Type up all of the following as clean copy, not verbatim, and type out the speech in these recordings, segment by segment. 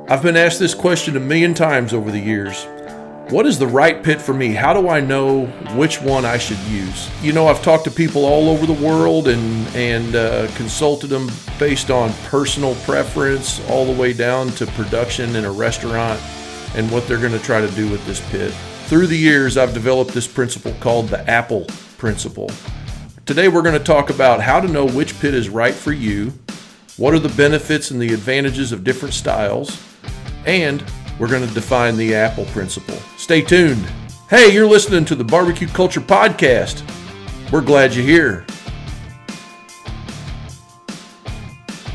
I've been asked this question a million times over the years. What is the right pit for me? How do I know which one I should use? You know, I've talked to people all over the world and consulted them based on personal preference all the way down to production in a restaurant and what they're going to try to do with this pit. Through the years, I've developed this principle called the apple principle. Today, we're going to talk about how to know which pit is right for you, what are the benefits and the advantages of different styles, and we're going to define the apple principle. Stay tuned. Hey, you're listening to the Barbecue Culture Podcast. We're glad you're here.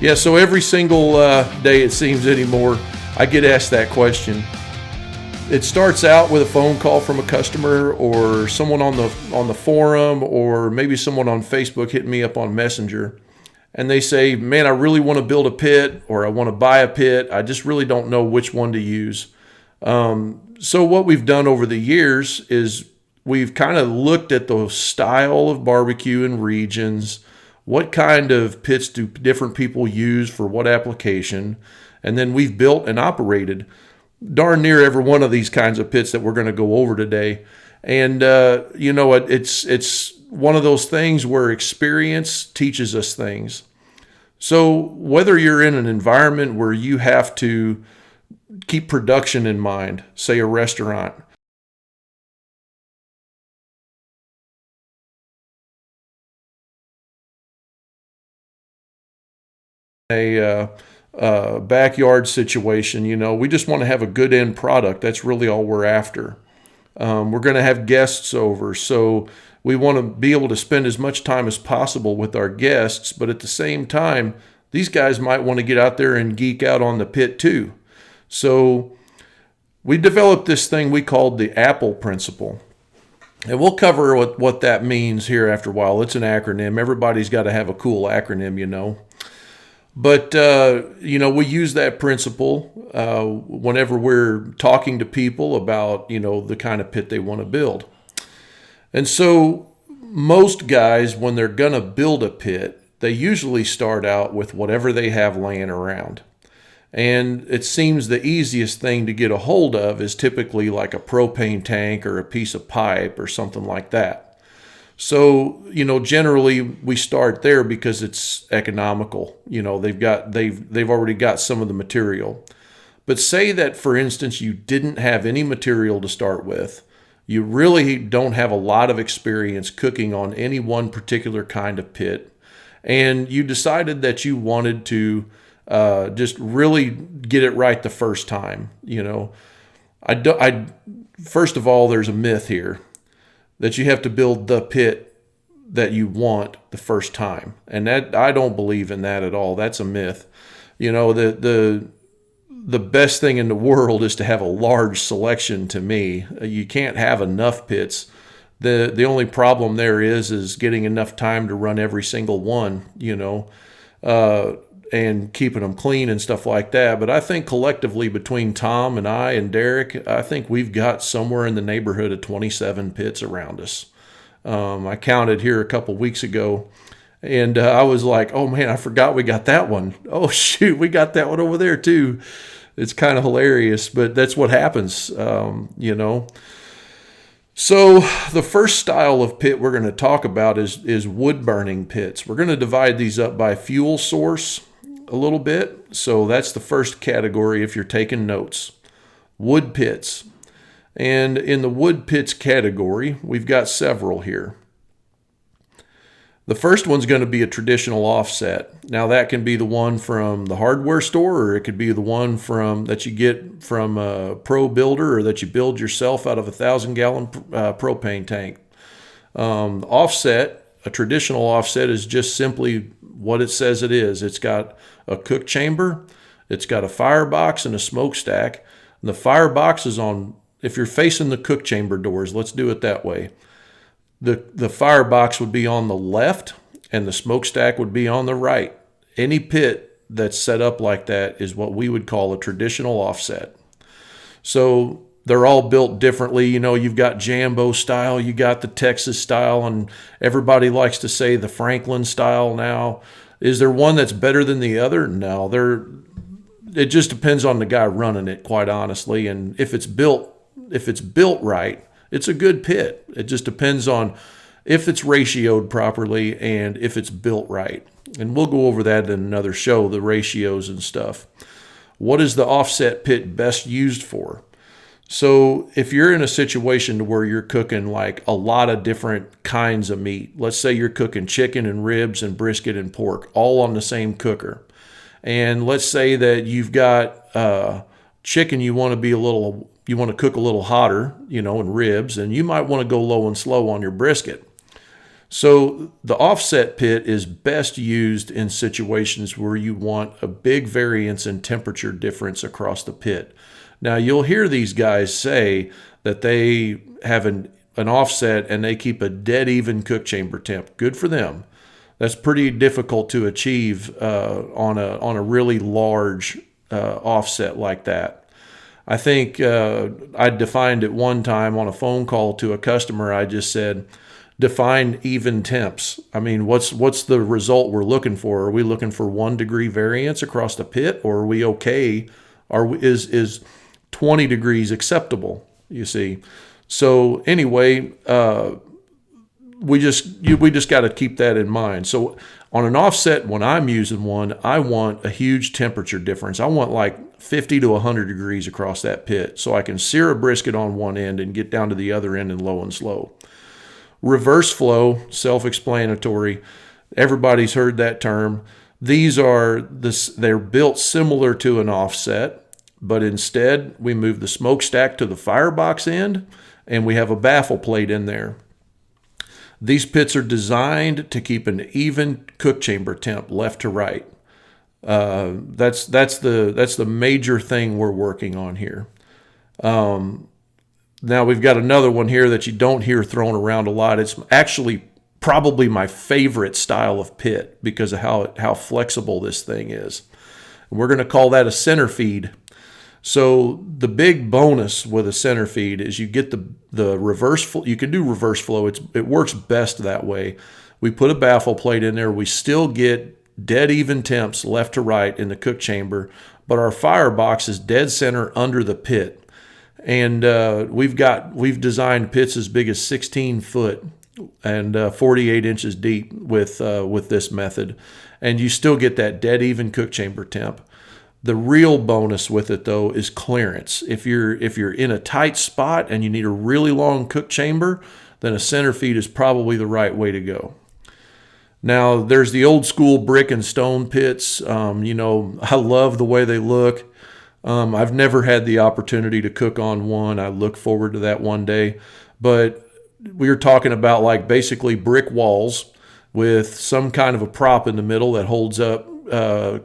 Yeah, so every single day, it seems anymore, I get asked that question. It starts out with a phone call from a customer or someone on the forum, or maybe someone on Facebook hitting me up on Messenger. And they say, man, I really want to build a pit, or I want to buy a pit. I just really don't know which one to use. So what we've done over the years is we've kind of looked at the style of barbecue and regions. What kind of pits do different people use for what application? And then we've built and operated darn near every one of these kinds of pits that we're going to go over today. And, it's one of those things where experience teaches us things. So whether you're in an environment where you have to keep production in mind, say a restaurant, a backyard situation, we just want to have a good end product. That's really all we're after. We're going to have guests over, so we want to be able to spend as much time as possible with our guests, but at the same time, these guys might want to get out there and geek out on the pit too. So we developed this thing we called the apple principle. And we'll cover what that means here after a while. It's an acronym. Everybody's got to have a cool acronym, But, we use that principle whenever we're talking to people about, the kind of pit they want to build. And so most guys, when they're going to build a pit, they usually start out with whatever they have laying around. And it seems the easiest thing to get a hold of is typically like a propane tank or a piece of pipe or something like that. So, generally we start there because it's economical. They've already got some of the material. But say that, for instance, you didn't have any material to start with. You really don't have a lot of experience cooking on any one particular kind of pit, and you decided that you wanted to just really get it right the first time. First of all, there's a myth here that you have to build the pit that you want the first time, and that I don't believe in that at all. That's a myth. The best thing in the world is to have a large selection. To me, you can't have enough pits. The only problem there is getting enough time to run every single one, and keeping them clean and stuff like that. But I think collectively between Tom and I and Derek, I think we've got somewhere in the neighborhood of 27 pits around us. I counted here a couple weeks ago, and I was like, oh man, I forgot we got that one. Oh shoot, we got that one over there too. It's kind of hilarious, but that's what happens, So the first style of pit we're going to talk about is wood burning pits. We're going to divide these up by fuel source a little bit. So that's the first category if you're taking notes. Wood pits. And in the wood pits category, we've got several here. The first one's going to be a traditional offset. Now that can be the one from the hardware store, or it could be the one that you get from a pro builder, or that you build yourself out of a 1,000-gallon propane tank. Offset, a traditional offset, is just simply what it says it is. It's got a cook chamber, it's got a firebox and a smokestack. And the firebox is on, if you're facing the cook chamber doors, let's do it that way. The firebox would be on the left and the smokestack would be on the right. Any pit that's set up like that is what we would call a traditional offset. So they're all built differently. You've got Jambo style, you got the Texas style, and everybody likes to say the Franklin style now. Is there one that's better than the other? No, it just depends on the guy running it, quite honestly. And if it's built right, it's a good pit. It just depends on if it's ratioed properly and if it's built right. And we'll go over that in another show, the ratios and stuff. What is the offset pit best used for? So if you're in a situation where you're cooking like a lot of different kinds of meat, let's say you're cooking chicken and ribs and brisket and pork all on the same cooker. And let's say that you've got chicken you want to cook a little hotter, and ribs, and you might want to go low and slow on your brisket. So the offset pit is best used in situations where you want a big variance in temperature difference across the pit. Now you'll hear these guys say that they have an offset and they keep a dead even cook chamber temp. Good for them. That's pretty difficult to achieve on a really large offset like that. I think I defined it one time on a phone call to a customer. I just said, define even temps. I mean, what's the result we're looking for? Are we looking for 1 degree variance across the pit, or are we okay? Is 20 degrees acceptable? You see. So anyway, we just got to keep that in mind. So on an offset, when I'm using one, I want a huge temperature difference. I want like 50 to 100 degrees across that pit, so I can sear a brisket on one end and get down to the other end in low and slow. Reverse flow, self-explanatory. Everybody's heard that term. They're built similar to an offset, but instead we move the smokestack to the firebox end and we have a baffle plate in there. These pits are designed to keep an even cook chamber temp left to right. That's the major thing we're working on here. Now we've got another one here that you don't hear thrown around a lot. It's actually probably my favorite style of pit because of how flexible this thing is. And we're going to call that a center feed. So the big bonus with a center feed is you get the reverse flow. You can do reverse flow. It works best that way. We put a baffle plate in there. We still get dead even temps left to right in the cook chamber, but our firebox is dead center under the pit. And we've designed pits as big as 16 foot and 48 inches deep with this method, and you still get that dead even cook chamber temp. The real bonus with it though is clearance. If you're in a tight spot and you need a really long cook chamber, then a center feed is probably the right way to go. Now there's the old school brick and stone pits. I love the way they look. I've never had the opportunity to cook on one. I look forward to that one day. But we were talking about like basically brick walls with some kind of a prop in the middle that holds up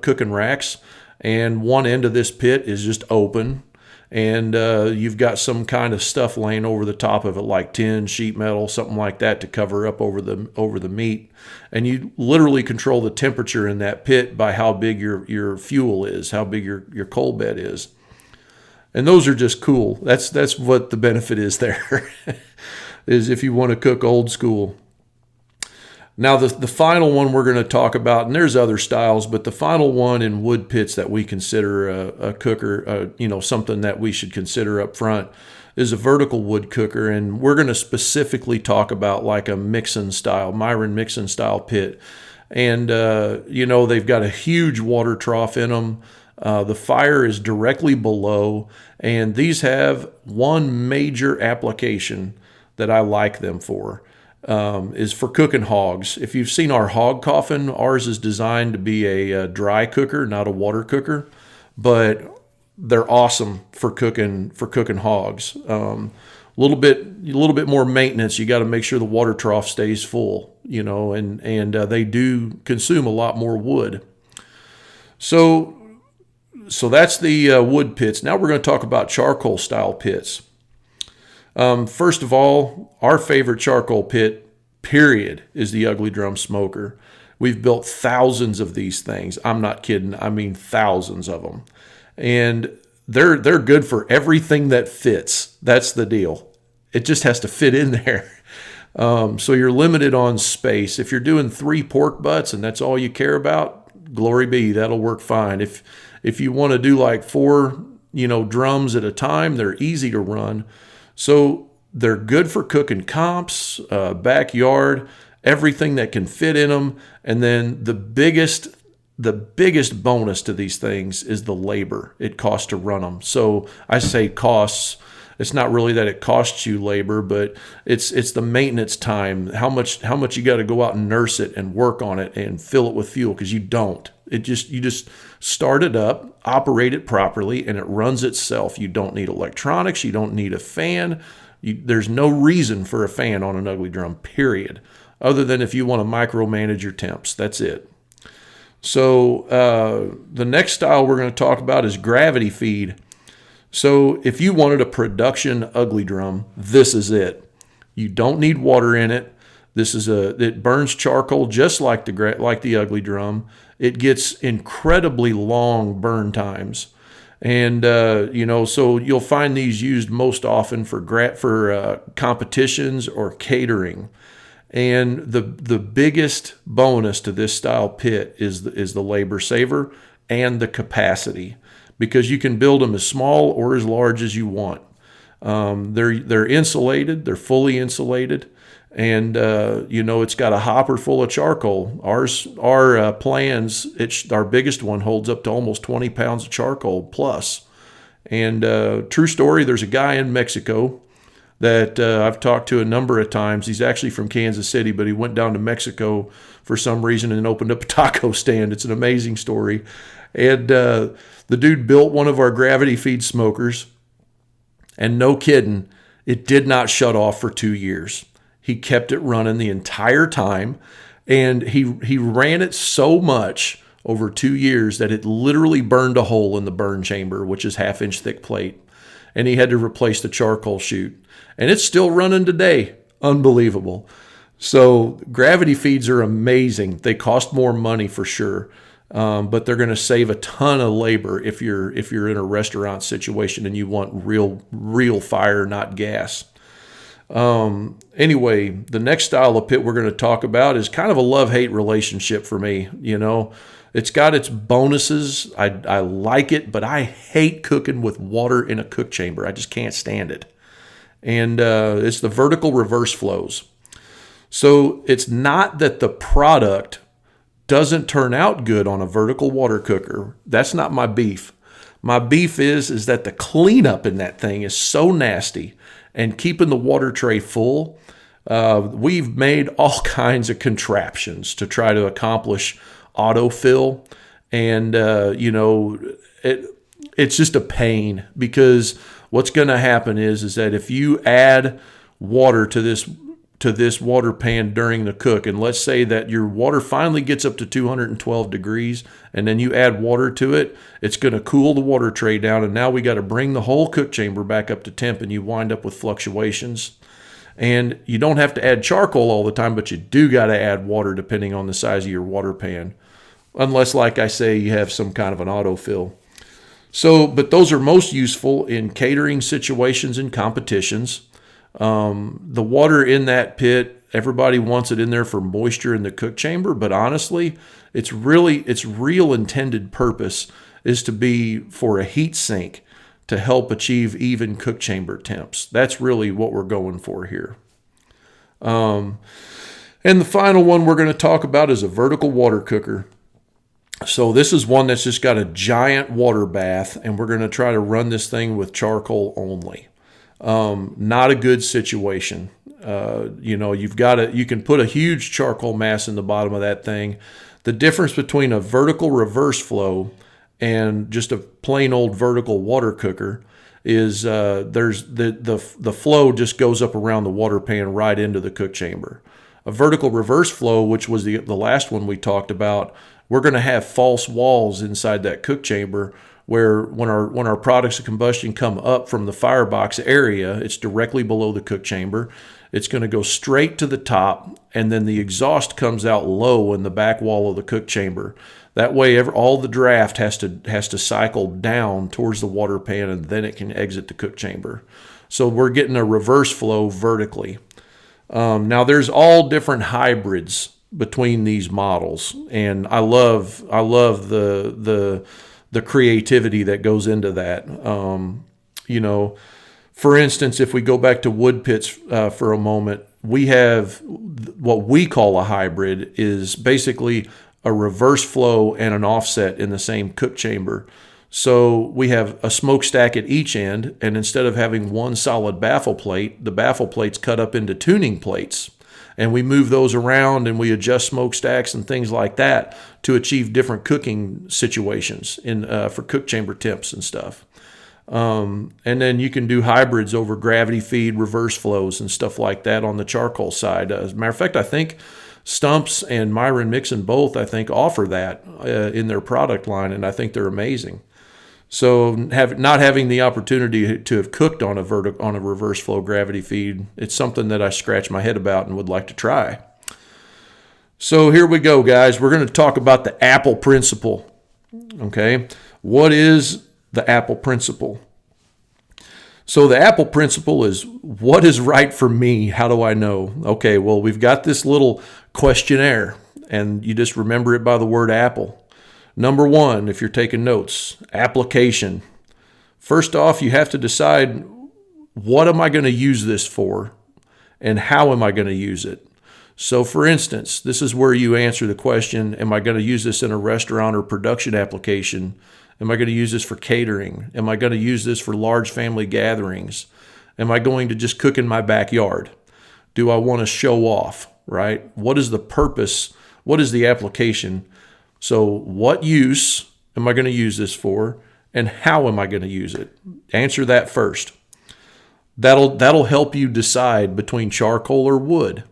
cooking racks. And one end of this pit is just open. And you've got some kind of stuff laying over the top of it, like tin, sheet metal, something like that to cover up over the meat. And you literally control the temperature in that pit by how big your fuel is, how big your coal bed is. And those are just cool. That's what the benefit is there, is if you want to cook old school. Now, the final one we're going to talk about, and there's other styles, but the final one in wood pits that we consider a cooker, something that we should consider up front, is a vertical wood cooker. And we're going to specifically talk about like a Myron Mixon style pit. And, they've got a huge water trough in them. The fire is directly below. And these have one major application that I like them for. Is for cooking hogs. If you've seen our hog coffin, ours is designed to be a dry cooker, not a water cooker, but they're awesome for cooking hogs. A little bit more maintenance. You got to make sure the water trough stays full, and they do consume a lot more wood. So that's the wood pits. Now we're going to talk about charcoal style pits. First of all, our favorite charcoal pit, period, is the Ugly Drum Smoker. We've built thousands of these things. I'm not kidding. I mean thousands of them. And they're good for everything that fits. That's the deal. It just has to fit in there. So you're limited on space. If you're doing 3 pork butts and that's all you care about, glory be, that'll work fine. If you want to do like 4, drums at a time, they're easy to run. So they're good for cooking comps, backyard, everything that can fit in them. And then the biggest bonus to these things is the labor it costs to run them. So I say costs. It's not really that it costs you labor, but it's the maintenance time. How much you got to go out and nurse it and work on it and fill it with fuel, because you don't. You just start it up, operate it properly, and it runs itself. You don't need electronics. You don't need a fan. There's no reason for a fan on an ugly drum, period, other than if you want to micromanage your temps. That's it. So the next style we're going to talk about is gravity feed. So if you wanted a production ugly drum, this is it. You don't need water in it. It burns charcoal just like the ugly drum. It gets incredibly long burn times. And, so you'll find these used most often for competitions or catering. And the biggest bonus to this style pit is the labor saver and the capacity, because you can build them as small or as large as you want. They're insulated. They're fully insulated. And, it's got a hopper full of charcoal. Our plans, our biggest one holds up to almost 20 pounds of charcoal plus. And true story, there's a guy in Mexico that I've talked to a number of times. He's actually from Kansas City, but he went down to Mexico for some reason and opened up a taco stand. It's an amazing story. And the dude built one of our gravity feed smokers, and no kidding, it did not shut off for 2 years. He kept it running the entire time, and he ran it so much over 2 years that it literally burned a hole in the burn chamber, which is 1/2-inch thick plate, and he had to replace the charcoal chute. And it's still running today. Unbelievable. So gravity feeds are amazing. They cost more money for sure. But they're going to save a ton of labor if you're in a restaurant situation and you want real fire, not gas. Anyway, the next style of pit we're going to talk about is kind of a love-hate relationship for me. It's got its bonuses. I like it, but I hate cooking with water in a cook chamber. I just can't stand it. And it's the vertical reverse flows. So it's not that the product doesn't turn out good on a vertical water cooker. That's not my beef. My beef is that the cleanup in that thing is so nasty, and keeping the water tray full. We've made all kinds of contraptions to try to accomplish autofill, and it's just a pain, because what's going to happen is that if you add water to this water pan during the cook, and let's say that your water finally gets up to 212 degrees, and then you add water to it, it's going to cool the water tray down, and now we got to bring the whole cook chamber back up to temp, and you wind up with fluctuations. And you don't have to add charcoal all the time, but you do got to add water depending on the size of your water pan, unless, like I say, you have some kind of an autofill. So, but those are most useful in catering situations and competitions. The water in that pit, everybody wants it in there for moisture in the cook chamber, but honestly, its real intended purpose is to be for a heat sink to help achieve even cook chamber temps. That's really what we're going for here. And the final one we're going to talk about is a vertical water cooker. So this is one that's just got a giant water bath, and we're going to try to run this thing with charcoal only. Not a good situation. You can put a huge charcoal mass in the bottom of that thing. The difference between a vertical reverse flow and just a plain old vertical water cooker is there's the flow just goes up around the water pan right into the cook chamber. A vertical reverse flow, which was the last one we talked about, we're going to have false walls inside that cook chamber, where when our products of combustion come up from the firebox area, it's directly below the cook chamber. It's going to go straight to the top, and then the exhaust comes out low in the back wall of the cook chamber. That way, all the draft has to cycle down towards the water pan, and then it can exit the cook chamber. So we're getting a reverse flow vertically. Now, there's all different hybrids between these models, and I love the the creativity that goes into that. For instance, if we go back to wood pits for a moment, we have what we call a hybrid, is basically a reverse flow and an offset in the same cook chamber. So we have a smokestack at each end, and instead of having one solid baffle plate, the baffle plate's cut up into tuning plates. And we move those around and we adjust smokestacks and things like that to achieve different cooking situations for cook chamber temps and stuff. And then you can do hybrids over gravity feed, reverse flows, and stuff like that on the charcoal side. As a matter of fact, I think Stumps and Myron Mixon both, I think, offer that in their product line, and I think they're amazing. So not having the opportunity to have cooked on a reverse flow gravity feed, it's something that I scratch my head about and would like to try. So here we go, guys. We're going to talk about the Apple principle. Okay, what is the Apple principle? So the Apple principle is, what is right for me? How do I know? Okay, well, we've got this little questionnaire, and you just remember it by the word Apple. Number one, if you're taking notes, application. First off, you have to decide, what am I going to use this for, and how am I going to use it? So for instance, this is where you answer the question, am I going to use this in a restaurant or production application? Am I going to use this for catering? Am I going to use this for large family gatherings? Am I going to just cook in my backyard? Do I want to show off, right? What is the purpose? What is the application? So what use am I going to use this for, and how am I going to use it? Answer that first. That'll help you decide between charcoal or wood,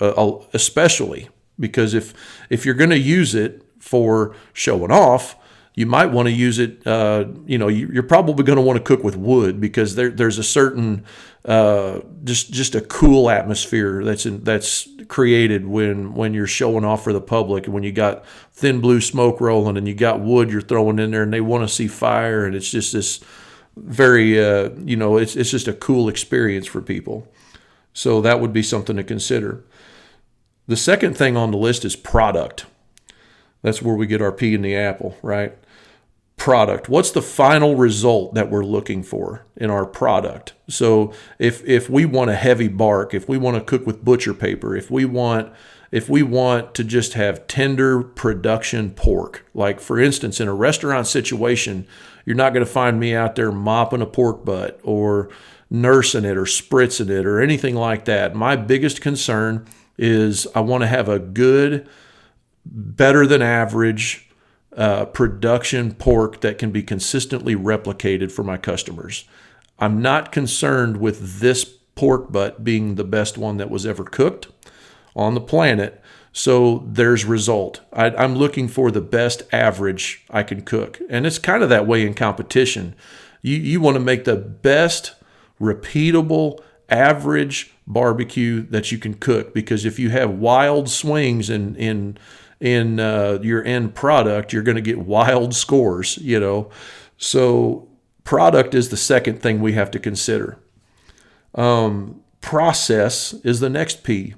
especially because if you're going to use it for showing off, you might want to use it. You're probably going to want to cook with wood because there's a certain just a cool atmosphere that's created when you're showing off for the public, and when you got thin blue smoke rolling and you got wood you're throwing in there, and they want to see fire, and it's just this very it's just a cool experience for people. So that would be something to consider. The second thing on the list is product. That's where we get our P in the apple, right? Product. What's the final result that we're looking for in our product? So if we want a heavy bark, if we want to cook with butcher paper, if we want to just have tender production pork, like for instance, in a restaurant situation, you're not going to find me out there mopping a pork butt or nursing it or spritzing it or anything like that. My biggest concern is I want to have a good, better than average production pork that can be consistently replicated for my customers. I'm not concerned with this pork butt being the best one that was ever cooked on the planet. So there's result. I'm looking for the best average I can cook. And it's kind of that way in competition. You want to make the best repeatable average barbecue that you can cook, because if you have wild swings in your end product, you're going to get wild scores, So product is the second thing we have to consider. Process is the next P.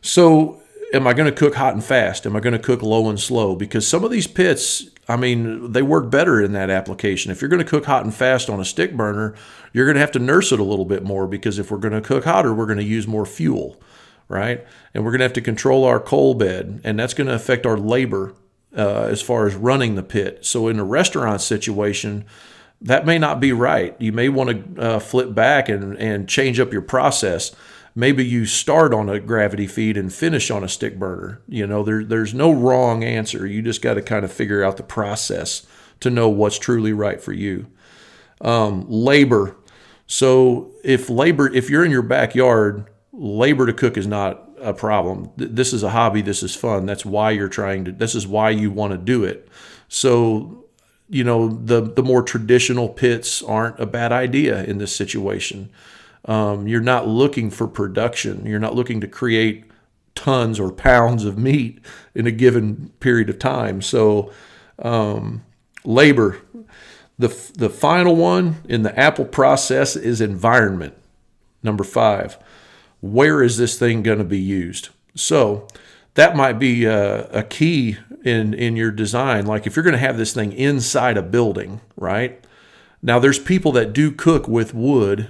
So am I going to cook hot and fast? Am I going to cook low and slow? Because some of these pits, they work better in that application. If you're going to cook hot and fast on a stick burner, you're going to have to nurse it a little bit more, because if we're going to cook hotter, we're going to use more fuel, right? And we're going to have to control our coal bed, and that's going to affect our labor as far as running the pit. So in a restaurant situation, that may not be right. You may want to flip back and change up your process. Maybe you start on a gravity feed and finish on a stick burner. There's no wrong answer. You just got to kind of figure out the process to know what's truly right for you. Labor. So if you're in your backyard, labor to cook is not a problem. This is a hobby. This is fun. That's why this is why you want to do it. So, the more traditional pits aren't a bad idea in this situation. You're not looking for production. You're not looking to create tons or pounds of meat in a given period of time. So, labor. The final one in the Apple process is environment. Number 5. Where is this thing going to be used? So that might be a key in your design. Like if you're going to have this thing inside a building, right? Now there's people that do cook with wood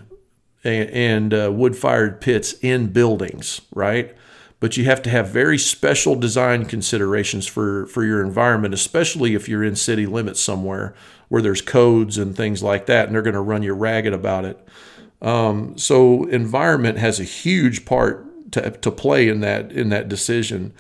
and wood-fired pits in buildings, right? But you have to have very special design considerations for your environment, especially if you're in city limits somewhere where there's codes and things like that, and they're going to run you ragged about it. So environment has a huge part to play in that decision.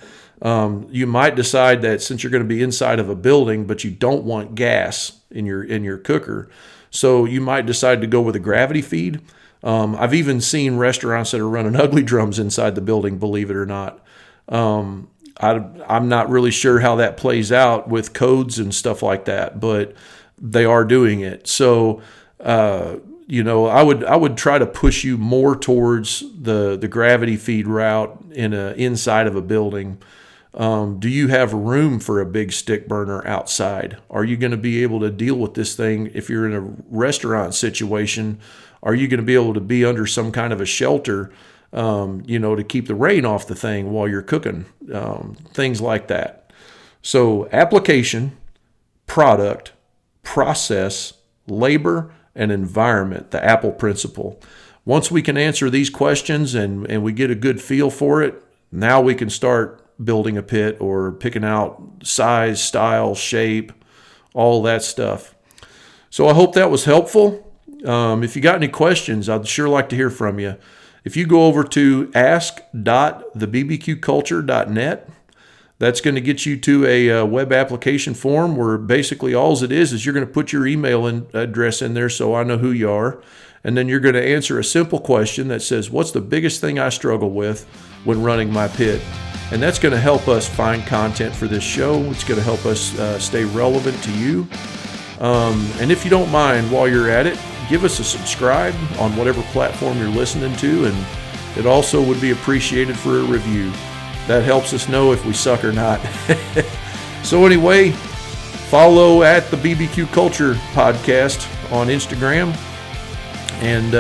You might decide that since you're going to be inside of a building, but you don't want gas in your cooker, so you might decide to go with a gravity feed. I've even seen restaurants that are running ugly drums inside the building, believe it or not. I'm not really sure how that plays out with codes and stuff like that, but they are doing it. So, I would try to push you more towards the gravity feed route inside of a building. Do you have room for a big stick burner outside? Are you going to be able to deal with this thing if you're in a restaurant situation? Are you going to be able to be under some kind of a shelter, to keep the rain off the thing while you're cooking? Things like that. So application, product, process, labor, and environment, the Apple principle. Once we can answer these questions and we get a good feel for it, now we can start building a pit or picking out size, style, shape, all that stuff. So I hope that was helpful. If you got any questions, I'd sure like to hear from you. If you go over to ask.thebbqculture.net, that's going to get you to a web application form where basically all it is you're going to put your email address in there so I know who you are. And then you're going to answer a simple question that says, what's the biggest thing I struggle with when running my pit? And that's going to help us find content for this show. It's going to help us stay relevant to you. And if you don't mind, while you're at it, give us a subscribe on whatever platform you're listening to, and it also would be appreciated for a review. That helps us know if we suck or not. So anyway, follow at the BBQ Culture Podcast on Instagram, and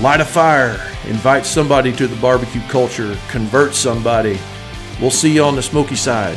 light a fire, invite somebody to the barbecue culture, convert somebody. We'll see you on the smoky side.